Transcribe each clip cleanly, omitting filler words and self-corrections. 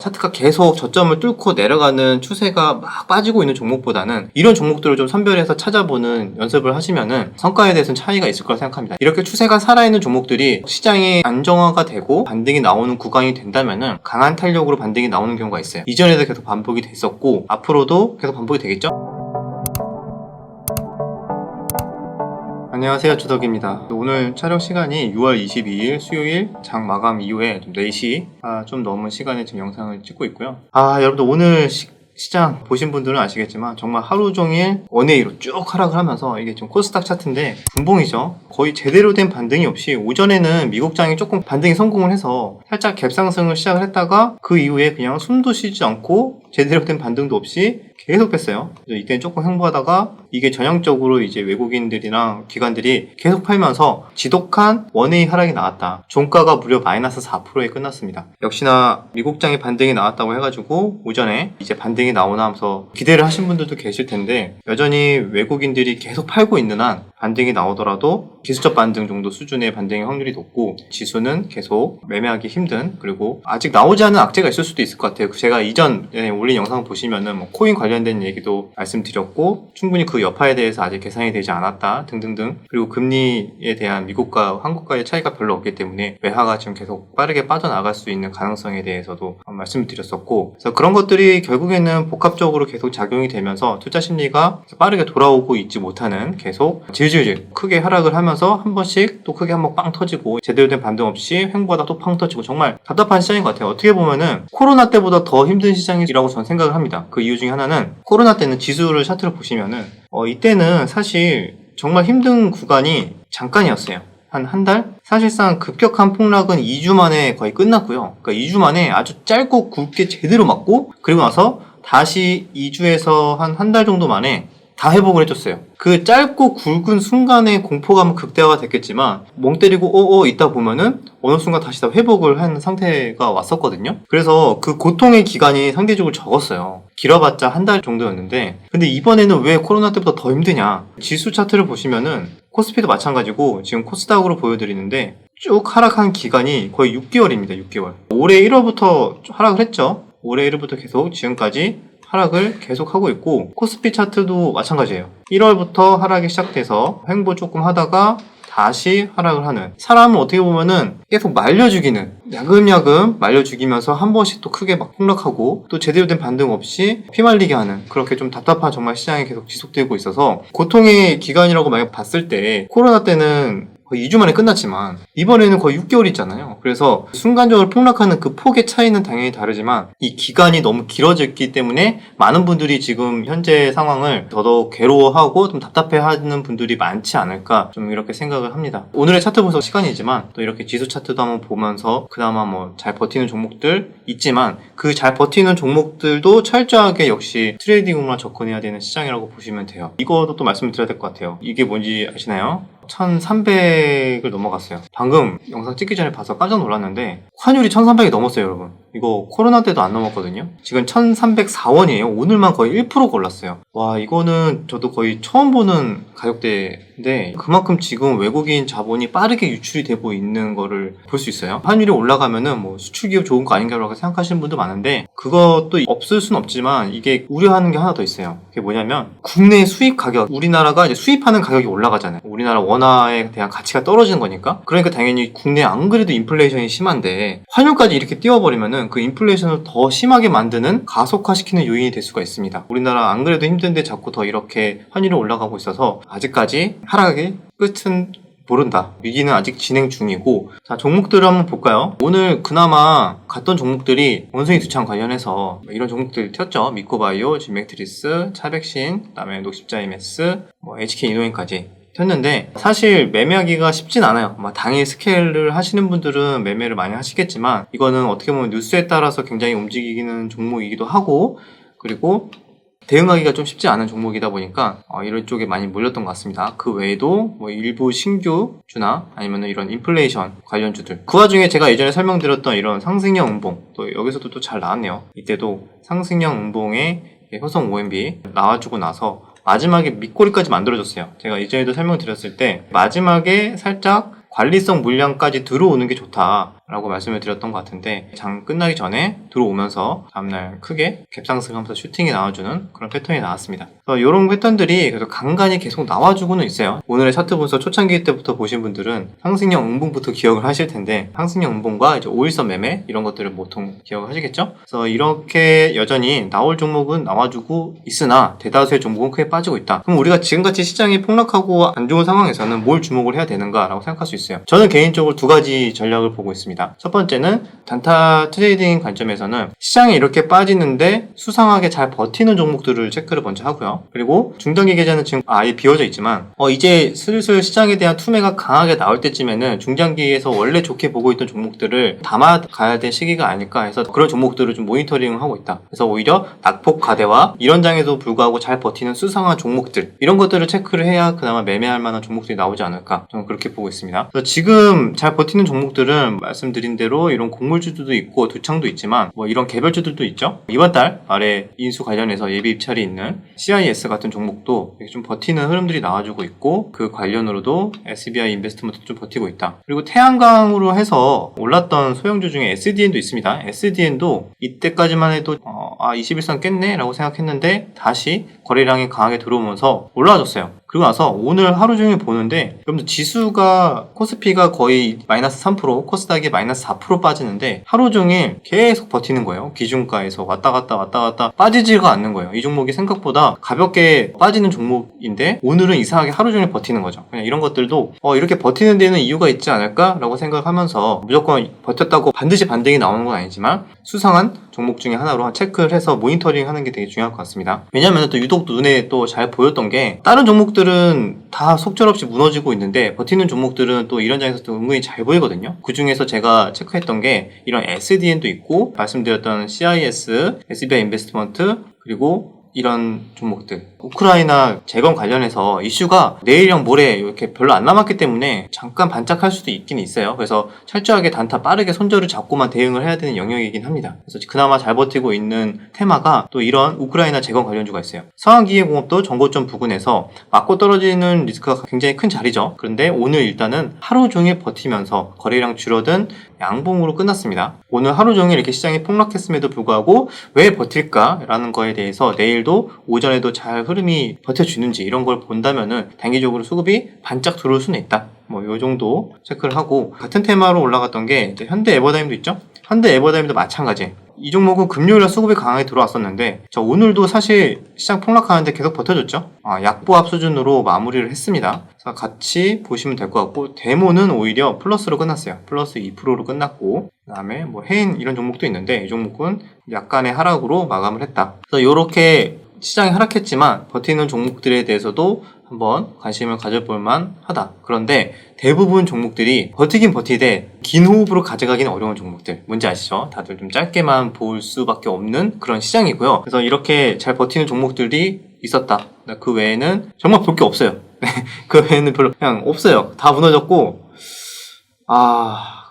차트가 계속 저점을 뚫고 내려가는 추세가 막 빠지고 있는 종목보다는 이런 종목들을 좀 선별해서 찾아보는 연습을 하시면은 성과에 대해서는 차이가 있을 거라 생각합니다. 이렇게 추세가 살아있는 종목들이 시장이 안정화가 되고 반등이 나오는 구간이 된다면은 강한 탄력으로 반등이 나오는 경우가 있어요. 이전에도 계속 반복이 됐었고 앞으로도 계속 반복이 되겠죠? 안녕하세요, 주덕입니다. 오늘 촬영 시간이 6월 22일 수요일 장 마감 이후에 좀 4시 좀 넘은 시간에 지금 영상을 찍고 있고요. 여러분들 오늘 시장 보신 분들은 아시겠지만 정말 하루 종일 원웨이로 쭉 하락을 하면서 이게 좀 코스닥 차트인데 분봉이죠. 거의 제대로 된 반등이 없이 오전에는 미국장이 조금 반등이 성공을 해서 살짝 갭상승을 시작을 했다가 그 이후에 그냥 숨도 쉬지 않고 제대로 된 반등도 없이 계속 뺐어요. 이때는 조금 횡보하다가 이게 전형적으로 이제 외국인들이랑 기관들이 계속 팔면서 지독한 원웨이 하락이 나왔다. 종가가 무려 마이너스 4%에 끝났습니다. 역시나 미국장의 반등이 나왔다고 해가지고 오전에 이제 반등이 나오나 하면서 기대를 하신 분들도 계실 텐데 여전히 외국인들이 계속 팔고 있는 한 반등이 나오더라도 기술적 반등 정도 수준의 반등의 확률이 높고 지수는 계속 매매하기 힘든, 그리고 아직 나오지 않은 악재가 있을 수도 있을 것 같아요. 제가 이전에 올린 영상 보시면은 뭐 코인 관련된 얘기도 말씀드렸고 충분히 그 여파에 대해서 아직 계산이 되지 않았다 등등등, 그리고 금리에 대한 미국과 한국과의 차이가 별로 없기 때문에 외화가 지금 계속 빠르게 빠져나갈 수 있는 가능성에 대해서도 말씀을 드렸었고, 그래서 그런 것들이 결국에는 복합적으로 계속 작용이 되면서 투자 심리가 빠르게 돌아오고 있지 못하는, 계속 질질질 크게 하락을 하면서 한 번씩 또 크게 한번 빵 터지고 제대로 된 반등 없이 횡보하다 또 팡 터지고 정말 답답한 시장인 것 같아요. 어떻게 보면은 코로나 때보다 더 힘든 시장이라고 저는 생각을 합니다. 그 이유 중에 하나는 코로나 때는 지수를 차트를 보시면은 이때는 사실 정말 힘든 구간이 잠깐이었어요. 한 달? 사실상 급격한 폭락은 2주 만에 거의 끝났고요. 그러니까 2주 만에 아주 짧고 굵게 제대로 맞고, 그리고 나서 다시 2주에서 한 달 정도 만에 다 회복을 해줬어요. 그 짧고 굵은 순간의 공포감은 극대화가 됐겠지만 멍 때리고 있다 보면은 어느 순간 다시 다 회복을 한 상태가 왔었거든요. 그래서 그 고통의 기간이 상대적으로 적었어요. 길어봤자 한 달 정도였는데, 근데 이번에는 왜 코로나 때보다 더 힘드냐? 지수 차트를 보시면은 코스피도 마찬가지고 지금 코스닥으로 보여드리는데 쭉 하락한 기간이 거의 6개월입니다. 6개월. 올해 1월부터 하락을 했죠. 올해 1월부터 계속 지금까지 하락을 계속하고 있고, 코스피 차트도 마찬가지예요. 1월부터 하락이 시작돼서 횡보 조금 하다가 다시 하락을 하는, 사람은 어떻게 보면은 계속 말려 죽이는, 야금야금 말려 죽이면서 한 번씩 또 크게 막 폭락하고 또 제대로 된 반등 없이 피말리게 하는, 그렇게 좀 답답한 정말 시장이 계속 지속되고 있어서 고통의 기간이라고 만약 봤을 때 코로나 때는 거의 2주 만에 끝났지만 이번에는 거의 6개월 있잖아요. 그래서 순간적으로 폭락하는 그 폭의 차이는 당연히 다르지만 이 기간이 너무 길어졌기 때문에 많은 분들이 지금 현재 상황을 더더욱 괴로워하고 좀 답답해하는 분들이 많지 않을까, 좀 이렇게 생각을 합니다. 오늘의 차트 분석 시간이지만 또 이렇게 지수 차트도 한번 보면서 그나마 뭐 잘 버티는 종목들 있지만 그 잘 버티는 종목들도 철저하게 역시 트레이딩으로만 접근해야 되는 시장이라고 보시면 돼요. 이것도 또 말씀을 드려야 될 것 같아요. 이게 뭔지 아시나요? 1300을 넘어갔어요. 방금 영상 찍기 전에 봐서 깜짝 놀랐는데 환율이 1300이 넘었어요, 여러분. 이거 코로나 때도 안 넘었거든요. 지금 1304원이에요. 오늘만 거의 1% 올랐어요. 와, 이거는 저도 거의 처음 보는 가격대인데 그만큼 지금 외국인 자본이 빠르게 유출이 되고 있는 거를 볼 수 있어요. 환율이 올라가면은 뭐 수출 기업 좋은 거 아닌가라고 생각하시는 분도 많은데 그것도 없을 순 없지만 이게 우려하는 게 하나 더 있어요. 그게 뭐냐면 국내 수입 가격, 우리나라가 이제 수입하는 가격이 올라가잖아요. 우리나라 원화에 대한 가치가 떨어지는 거니까. 그러니까 당연히 국내 안 그래도 인플레이션이 심한데 환율까지 이렇게 띄워버리면은 그 인플레이션을 더 심하게 만드는, 가속화시키는 요인이 될 수가 있습니다. 우리나라 안 그래도 힘든데 자꾸 더 이렇게 환율이 올라가고 있어서 아직까지 하락의 끝은 모른다. 위기는 아직 진행 중이고, 자, 종목들을 한번 볼까요? 오늘 그나마 갔던 종목들이 원숭이 두창 관련해서 이런 종목들 튀었죠. 미코바이오, 진맥트리스, 차백신, 그다음에 녹십자이메스, HK 이노인까지 튀었는데 사실 매매하기가 쉽진 않아요. 당일 스케일을 하시는 분들은 매매를 많이 하시겠지만 이거는 어떻게 보면 뉴스에 따라서 굉장히 움직이는 종목이기도 하고, 그리고 대응하기가 좀 쉽지 않은 종목이다 보니까 이런 쪽에 많이 몰렸던 것 같습니다. 그 외에도 일부 신규주나 아니면 이런 인플레이션 관련주들, 그 와중에 제가 예전에 설명드렸던 이런 상승형 음봉, 또 여기서도 또 잘 나왔네요. 이때도 상승형 음봉의 효성 OMB 나와주고 나서 마지막에 밑꼬리까지 만들어줬어요. 제가 이전에도 설명드렸을 때 마지막에 살짝 관리성 물량까지 들어오는 게 좋다 라고 말씀을 드렸던 것 같은데 장 끝나기 전에 들어오면서 다음날 크게 갭상승하면서 슈팅이 나와주는 그런 패턴이 나왔습니다. 이런 패턴들이 그래도 간간히 계속 나와주고는 있어요. 오늘의 차트 분석 초창기 때부터 보신 분들은 상승형 음봉부터 기억을 하실 텐데 상승형 음봉과 이제 5일선 매매 이런 것들을 보통 기억을 하시겠죠? 그래서 이렇게 여전히 나올 종목은 나와주고 있으나 대다수의 종목은 크게 빠지고 있다. 그럼 우리가 지금같이 시장이 폭락하고 안 좋은 상황에서는 뭘 주목을 해야 되는가라고 생각할 수 있어요. 저는 개인적으로 두 가지 전략을 보고 있습니다. 첫 번째는 단타 트레이딩 관점에서는 시장이 이렇게 빠지는데 수상하게 잘 버티는 종목들을 체크를 먼저 하고요. 그리고 중단기 계좌는 지금 아예 비워져 있지만 이제 슬슬 시장에 대한 투매가 강하게 나올 때쯤에는 중장기에서 원래 좋게 보고 있던 종목들을 담아가야 될 시기가 아닐까 해서 그런 종목들을 좀 모니터링을 하고 있다. 그래서 오히려 낙폭 과대와 이런 장에도 불구하고 잘 버티는 수상한 종목들 이런 것들을 체크를 해야 그나마 매매할 만한 종목들이 나오지 않을까 저는 그렇게 보고 있습니다. 그래서 지금 잘 버티는 종목들은 말씀드린 대로 이런 곡물주들도 있고 두창도 있지만 이런 개별주들도 있죠. 이번 달 말에 인수 관련해서 예비 입찰이 있는 CIS 같은 종목도 좀 버티는 흐름들이 나와주고 있고 그 관련으로도 SBI 인베스트먼트도 좀 버티고 있다. 그리고 태양광으로 해서 올랐던 소형주 중에 SDN도 있습니다. SDN도 이때까지만 해도 21선 깼네 라고 생각했는데 다시 거래량이 강하게 들어오면서 올라와줬어요. 그리고 나서 오늘 하루 종일 보는데 여러분들 지수가 코스피가 거의 마이너스 3% 코스닥이 마이너스 4% 빠지는데 하루 종일 계속 버티는 거예요. 기준가에서 왔다 갔다 빠지지가 않는 거예요. 이 종목이 생각보다 가볍게 빠지는 종목인데 오늘은 이상하게 하루 종일 버티는 거죠. 그냥 이런 것들도 이렇게 버티는 데는 이유가 있지 않을까라고 생각하면서 무조건 버텼다고 반드시 반등이 나오는 건 아니지만 수상한 종목 중에 하나로 체크를 해서 모니터링 하는 게 되게 중요할 것 같습니다. 왜냐면 또 유독 눈에 또 잘 보였던 게 다른 종목들은 다 속절없이 무너지고 있는데 버티는 종목들은 또 이런 장에서 또 은근히 잘 보이거든요. 그 중에서 제가 체크했던 게 이런 SDN도 있고 말씀드렸던 CIS, SBI 인베스트먼트 그리고 이런 종목들 우크라이나 재건 관련해서 이슈가 내일이랑 모레 이렇게 별로 안 남았기 때문에 잠깐 반짝할 수도 있긴 있어요. 그래서 철저하게 단타 빠르게 손절을 잡고만 대응을 해야 되는 영역이긴 합니다. 그래서 그나마 잘 버티고 있는 테마가 또 이런 우크라이나 재건 관련주가 있어요. 서한기계공업도 전고점 부근에서 맞고 떨어지는 리스크가 굉장히 큰 자리죠. 그런데 오늘 일단은 하루 종일 버티면서 거래량 줄어든 양봉으로 끝났습니다. 오늘 하루 종일 이렇게 시장이 폭락했음에도 불구하고 왜 버틸까라는 거에 대해서 내일도 오전에도 잘 흐름이 버텨주는지 이런 걸 본다면은 단기적으로 수급이 반짝 들어올 수는 있다. 요 정도 체크를 하고 같은 테마로 올라갔던 게 이제 현대 에버다임도 있죠. 현대 에버다임도 마찬가지. 이 종목은 금요일에 수급이 강하게 들어왔었는데 오늘도 사실 시장 폭락하는데 계속 버텨줬죠. 약보합 수준으로 마무리를 했습니다. 그래서 같이 보시면 될 것 같고 데모는 오히려 플러스로 끝났어요. 플러스 2%로 끝났고 그 다음에 해인 이런 종목도 있는데 이 종목은 약간의 하락으로 마감을 했다. 그래서 이렇게 시장이 하락했지만 버티는 종목들에 대해서도 한번 관심을 가져볼 만하다. 그런데 대부분 종목들이 버티긴 버티되 긴 호흡으로 가져가기는 어려운 종목들 뭔지 아시죠? 다들 좀 짧게만 볼 수밖에 없는 그런 시장이고요. 그래서 이렇게 잘 버티는 종목들이 있었다. 그 외에는 정말 볼 게 없어요. 그 외에는 별로 그냥 없어요. 다 무너졌고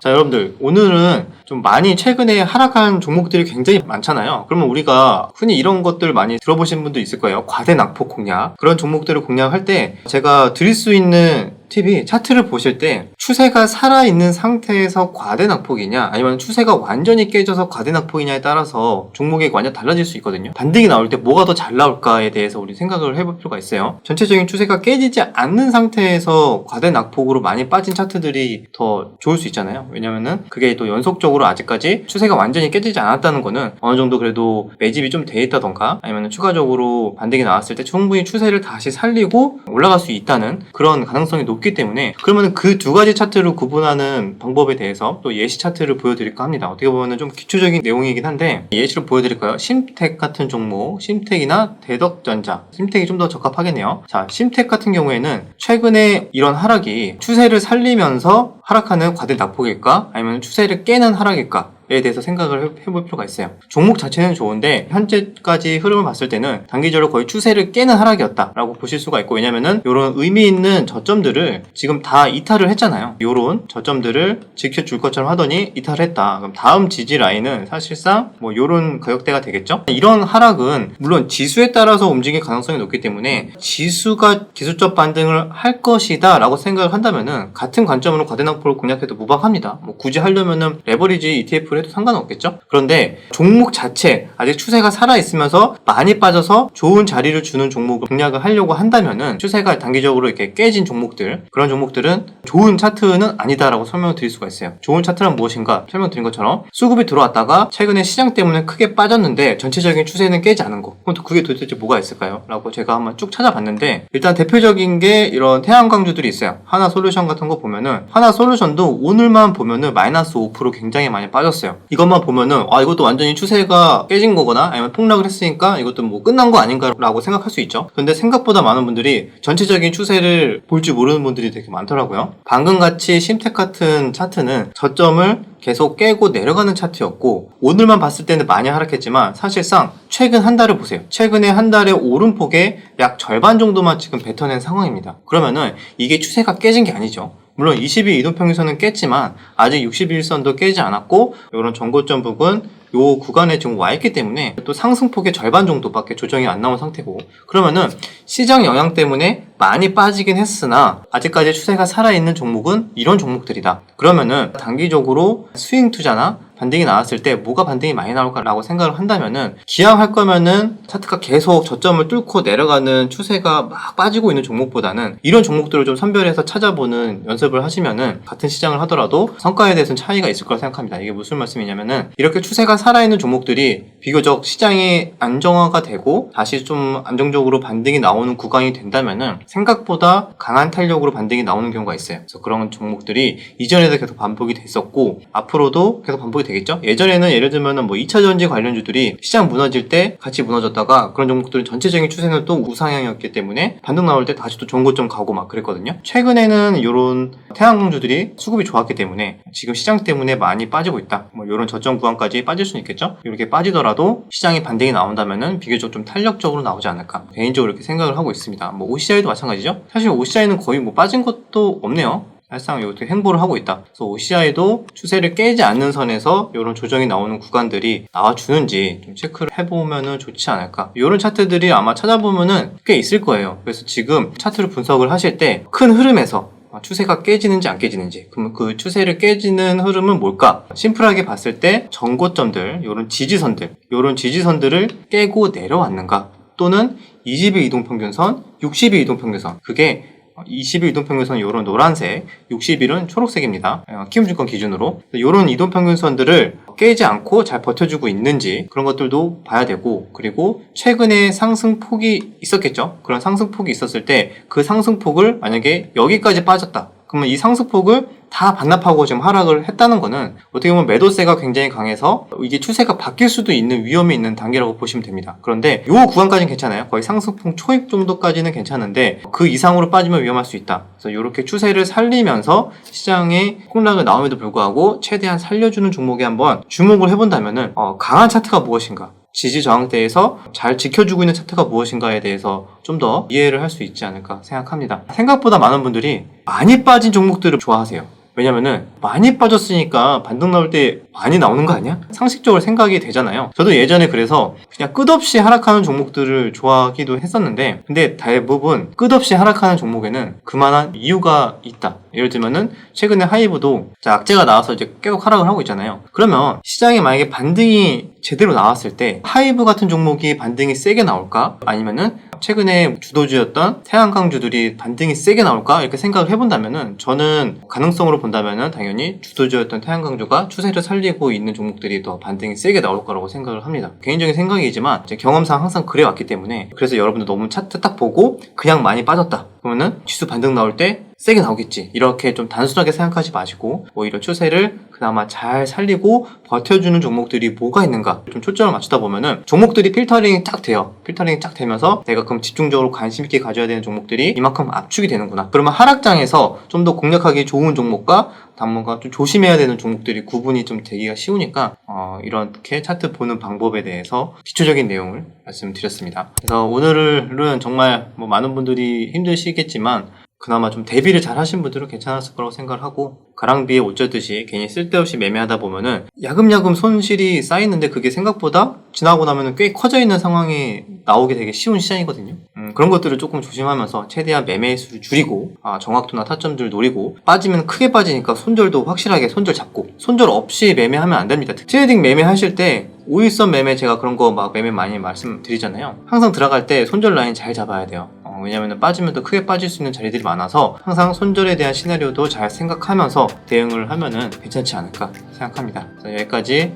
자 여러분들 오늘은 좀 많이 최근에 하락한 종목들이 굉장히 많잖아요. 그러면 우리가 흔히 이런 것들 많이 들어보신 분도 있을 거예요. 과대 낙폭 공략 그런 종목들을 공략할 때 제가 드릴 수 있는 팁이 차트를 보실 때 추세가 살아있는 상태에서 과대 낙폭이냐 아니면 추세가 완전히 깨져서 과대 낙폭이냐에 따라서 종목이 완전 달라질 수 있거든요. 반등이 나올 때 뭐가 더 잘 나올까에 대해서 우리 생각을 해볼 필요가 있어요. 전체적인 추세가 깨지지 않는 상태에서 과대 낙폭으로 많이 빠진 차트들이 더 좋을 수 있잖아요. 왜냐면은 그게 또 연속적으로 아직까지 추세가 완전히 깨지지 않았다는 거는 어느 정도 그래도 매집이 좀 돼 있다던가 아니면 추가적으로 반등이 나왔을 때 충분히 추세를 다시 살리고 올라갈 수 있다는 그런 가능성이 높기 때문에 그러면 그 두 가지 차트를 구분하는 방법에 대해서 또 예시 차트를 보여드릴까 합니다. 어떻게 보면 좀 기초적인 내용이긴 한데 예시로 보여드릴까요? 심텍 같은 종목, 심텍이나 대덕전자, 심텍이 좀 더 적합하겠네요. 자, 심텍 같은 경우에는 최근에 이런 하락이 추세를 살리면서 하락하는 과대 낙폭일까? 아니면 추세를 깨는 하락일까? 에 대해서 생각을 해볼 필요가 있어요. 종목 자체는 좋은데 현재까지 흐름을 봤을 때는 단기적으로 거의 추세를 깨는 하락이었다라고 보실 수가 있고, 왜냐면은 이런 의미 있는 저점들을 지금 다 이탈을 했잖아요. 이런 저점들을 지켜줄 것처럼 하더니 이탈을 했다. 그럼 다음 지지 라인은 사실상 뭐 이런 가격대가 되겠죠. 이런 하락은 물론 지수에 따라서 움직일 가능성이 높기 때문에 지수가 기술적 반등을 할 것이다 라고 생각을 한다면은 같은 관점으로 과대낭포를 공략해도 무방합니다. 뭐 굳이 하려면은 레버리지 ETF를 해도 상관없겠죠. 그런데 종목 자체 아직 추세가 살아있으면서 많이 빠져서 좋은 자리를 주는 종목을 공략을 하려고 한다면은 추세가 단기적으로 이렇게 깨진 종목들, 그런 종목들은 좋은 차트는 아니다라고 설명을 드릴 수가 있어요. 좋은 차트란 무엇인가 설명드린 것처럼 수급이 들어왔다가 최근에 시장 때문에 크게 빠졌는데 전체적인 추세는 깨지 않은 거, 그럼 또 그게 도대체 뭐가 있을까요? 라고 제가 한번 쭉 찾아봤는데, 일단 대표적인 게 이런 태양광주들이 있어요. 하나솔루션 같은 거 보면은 하나솔루션도 오늘만 보면은 마이너스 5% 굉장히 많이 빠졌어요. 이것만 보면은 이것도 완전히 추세가 깨진 거거나 아니면 폭락을 했으니까 이것도 뭐 끝난 거 아닌가라고 생각할 수 있죠. 그런데 생각보다 많은 분들이 전체적인 추세를 볼 줄 모르는 분들이 되게 많더라고요. 방금 같이 심텍 같은 차트는 저점을 계속 깨고 내려가는 차트였고, 오늘만 봤을 때는 많이 하락했지만 사실상 최근 한 달을 보세요. 최근에 한 달의 오름폭의 약 절반 정도만 지금 뱉어낸 상황입니다. 그러면은 이게 추세가 깨진 게 아니죠. 물론 20일 이동평균선은 깼지만 아직 60일선도 깨지 않았고, 이런 전고점 부분 요 구간에 지금 와 있기 때문에 또 상승폭의 절반 정도밖에 조정이 안 나온 상태고, 그러면은 시장 영향 때문에 많이 빠지긴 했으나 아직까지 추세가 살아있는 종목은 이런 종목들이다. 그러면은 단기적으로 스윙 투자나 반등이 나왔을 때 뭐가 반등이 많이 나올까라고 생각을 한다면은, 기왕할 거면은 차트가 계속 저점을 뚫고 내려가는 추세가 막 빠지고 있는 종목보다는 이런 종목들을 좀 선별해서 찾아보는 연습을 하시면은 같은 시장을 하더라도 성과에 대해서는 차이가 있을 거라 생각합니다. 이게 무슨 말씀이냐면은, 이렇게 추세가 살아있는 종목들이 비교적 시장이 안정화가 되고 다시 좀 안정적으로 반등이 나오는 구간이 된다면은 생각보다 강한 탄력으로 반등이 나오는 경우가 있어요. 그래서 그런 종목들이 이전에도 계속 반복이 됐었고 앞으로도 계속 반복이 되겠죠. 예전에는 예를 들면은 뭐 2차전지 관련주들이 시장 무너질 때 같이 무너졌다가, 그런 종목들은 전체적인 추세는 또 우상향이었기 때문에 반등 나올 때 다시 또 종고점 가고 막 그랬거든요. 최근에는 이런 태양광주들이 수급이 좋았기 때문에 지금 시장 때문에 많이 빠지고 있다. 뭐 이런 저점 구간까지 빠질 수는 있겠죠. 이렇게 빠지더라도 시장이 반등이 나온다면은 비교적 좀 탄력적으로 나오지 않을까, 개인적으로 이렇게 생각을 하고 있습니다. 뭐 OCI도 마찬가지죠. 사실 OCI는 거의 뭐 빠진 것도 없네요. 사실상 이렇게 행보를 하고 있다. 그래서 OCI도 추세를 깨지 않는 선에서 이런 조정이 나오는 구간들이 나와주는지 좀 체크를 해보면은 좋지 않을까. 이런 차트들이 아마 찾아보면은 꽤 있을 거예요. 그래서 지금 차트를 분석을 하실 때 큰 흐름에서 추세가 깨지는지 안 깨지는지, 그러면 그 추세를 깨지는 흐름은 뭘까? 심플하게 봤을 때 전고점들, 이런 지지선들을 깨고 내려왔는가, 또는 20일 이동평균선, 60일 이동평균선, 그게 20일 이동평균선 이런 노란색, 60일은 초록색입니다. 키움증권 기준으로 이런 이동평균선들을 깨지 않고 잘 버텨주고 있는지, 그런 것들도 봐야 되고, 그리고 최근에 상승폭이 있었겠죠. 그런 상승폭이 있었을 때 그 상승폭을 만약에 여기까지 빠졌다, 그러면 이 상승폭을 다 반납하고 지금 하락을 했다는 거는 어떻게 보면 매도세가 굉장히 강해서 이게 추세가 바뀔 수도 있는 위험이 있는 단계라고 보시면 됩니다. 그런데 요 구간까지는 괜찮아요. 거의 상승폭 초입 정도까지는 괜찮은데 그 이상으로 빠지면 위험할 수 있다. 그래서 이렇게 추세를 살리면서 시장에 폭락이 나옴에도 불구하고 최대한 살려주는 종목에 한번 주목을 해본다면은 강한 차트가 무엇인가, 지지 저항대에서 잘 지켜주고 있는 차트가 무엇인가에 대해서 좀 더 이해를 할 수 있지 않을까 생각합니다. 생각보다 많은 분들이 많이 빠진 종목들을 좋아하세요. 왜냐면은 많이 빠졌으니까 반등 나올 때 많이 나오는 거 아니야? 상식적으로 생각이 되잖아요. 저도 예전에 그래서 그냥 끝없이 하락하는 종목들을 좋아하기도 했었는데, 근데 대부분 끝없이 하락하는 종목에는 그만한 이유가 있다. 예를 들면은 최근에 하이브도 악재가 나와서 이제 계속 하락을 하고 있잖아요. 그러면 시장에 만약에 반등이 제대로 나왔을 때 하이브 같은 종목이 반등이 세게 나올까? 아니면은 최근에 주도주였던 태양광주들이 반등이 세게 나올까? 이렇게 생각을 해본다면은, 저는 가능성으로 본다면은 당연히 주도주였던 태양광주가 추세를 살리고 있는 종목들이 더 반등이 세게 나올 거라고 생각을 합니다. 개인적인 생각이지만 제 경험상 항상 그래왔기 때문에, 그래서 여러분들 너무 차트 딱 보고 그냥 많이 빠졌다 그러면은 지수 반등 나올 때 세게 나오겠지 이렇게 좀 단순하게 생각하지 마시고 오히려 추세를 그나마 잘 살리고 버텨주는 종목들이 뭐가 있는가 좀 초점을 맞추다 보면은 종목들이 필터링이 쫙 돼요. 필터링이 쫙 되면서 내가 그럼 집중적으로 관심 있게 가져야 되는 종목들이 이만큼 압축이 되는구나. 그러면 하락장에서 좀 더 공략하기 좋은 종목과 당분간 좀 조심해야 되는 종목들이 구분이 좀 되기가 쉬우니까 이렇게 차트 보는 방법에 대해서 기초적인 내용을 말씀드렸습니다. 그래서 오늘은 정말 뭐 많은 분들이 힘드시겠지만 그나마 좀 대비를 잘 하신 분들은 괜찮았을 거라고 생각을 하고 가랑비에 옷 젖듯이 괜히 쓸데없이 매매하다 보면은 야금야금 손실이 쌓이는데 그게 생각보다 지나고 나면은 꽤 커져 있는 상황이 나오게 되게 쉬운 시장이거든요. 그런 것들을 조금 조심하면서 최대한 매매 수를 줄이고 정확도나 타점들 노리고 빠지면 크게 빠지니까 손절도 확실하게 손절 잡고 손절 없이 매매하면 안 됩니다. 트레이딩 매매하실 때 5일선 매매 제가 그런 거 막 매매 많이 말씀드리잖아요. 항상 들어갈 때 손절 라인 잘 잡아야 돼요. 왜냐면 빠지면 더 크게 빠질 수 있는 자리들이 많아서 항상 손절에 대한 시나리오도 잘 생각하면서 대응을 하면은 괜찮지 않을까 생각합니다. 여기까지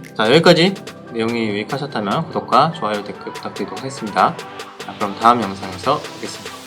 내용이 유익하셨다면 구독과 좋아요 댓글 부탁드리도록 하겠습니다. 그럼 다음 영상에서 뵙겠습니다.